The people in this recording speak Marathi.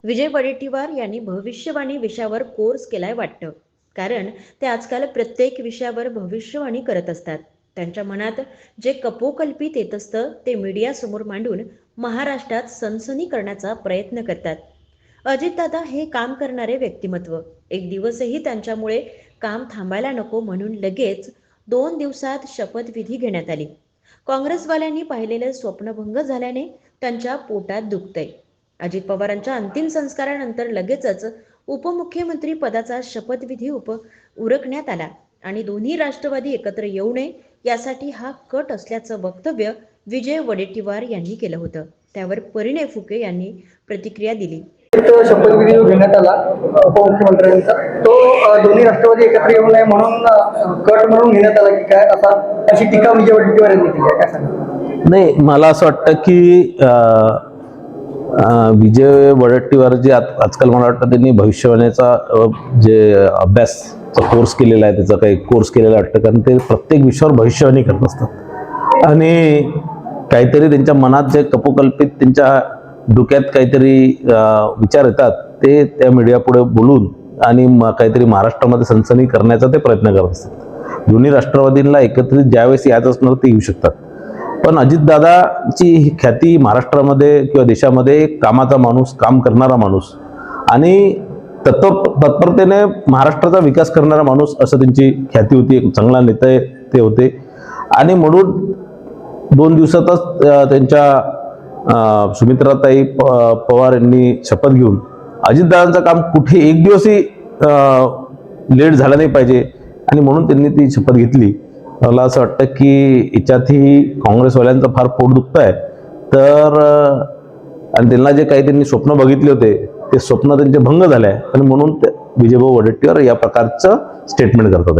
विजय वडेट्टीवार यांनी भविष्यवाणी विषयावर कोर्स केलाय वाटतं. कारण ते आजकाल प्रत्येक विषयावर भविष्यवाणी करत असतात. त्यांच्या मनात जे कपोकल्पित येत असतं ते मीडियासमोर मांडून महाराष्ट्रात सनसनी करण्याचा प्रयत्न करतात. अजितदादा हे काम करणारे व्यक्तिमत्व. एक दिवसही त्यांच्यामुळे काम थांबायला नको म्हणून लगेच 2 दिवसात शपथविधी घेण्यात आली. काँग्रेसवाल्यांनी पाहिलेलं स्वप्नभंग झाल्याने त्यांच्या पोटात दुखतंय. अजित पवारांच्या अंतिम संस्कारानंतर लगेचच उपमुख्यमंत्री पदाचा शपथविधी उरकण्यात आला आणि दोन्ही राष्ट्रवादी एकत्र येऊ नये यासाठी हा कट असल्याचं वक्तव्य विजय वडेट्टीवार यांनी केलं होतं. त्यावर परिणय फुके यांनी प्रतिक्रिया दिली. शपथविधी घेण्यात आला उपमुख्यमंत्र्यांचा, तो दोन्ही राष्ट्रवादी एकत्र येऊ नये म्हणून कट म्हणून घेण्यात आला की काय, अशी टीका विजय वडेट्टीवार यांनी केली आहे. काय सांगा? नाही, मला असं वाटतं की विजय वडेट्टीवार जे आजकाल मला वाटतं त्यांनी भविष्यवाणीचा जे अभ्यासचा कोर्स केलेला आहे, त्याचा काही कोर्स केलेला वाटतं. कारण ते प्रत्येक विषयावर भविष्यवाणी करत असतात आणि काहीतरी त्यांच्या मनात जे कपोकल्पित त्यांच्या डोक्यात काहीतरी विचार येतात ते त्या मीडिया पुढे बोलून आणि काहीतरी महाराष्ट्रामध्ये सनसनी करण्याचा ते प्रयत्न करत असतात. दोन्ही राष्ट्रवादींना एकत्रित ज्यावेळेस यायचं असणार ते येऊ शकतात. पण अजितदादाची ही ख्याती महाराष्ट्रामध्ये किंवा देशामध्ये कामाचा माणूस, काम करणारा माणूस आणि तत्परतेने महाराष्ट्राचा विकास करणारा माणूस असं त्यांची ख्याती होती. एक चांगला नेता ते होते आणि म्हणून 2 दिवसातच त्यांच्या सुमित्राताई पवार यांनी शपथ घेऊन अजितदादांचं काम कुठे एक दिवसही लेट झालं नाही पाहिजे आणि म्हणून त्यांनी ती शपथ घेतली. मला असं वाटतं की याच्यातही काँग्रेसवाल्यांचं फार पोट दुखतं आहे. तर आणि त्यांना जे काही त्यांनी स्वप्न बघितले होते ते स्वप्न त्यांचे भंग झाले आहे आणि म्हणून विजयभाऊ वडेट्टीवार या प्रकारचं स्टेटमेंट करतात.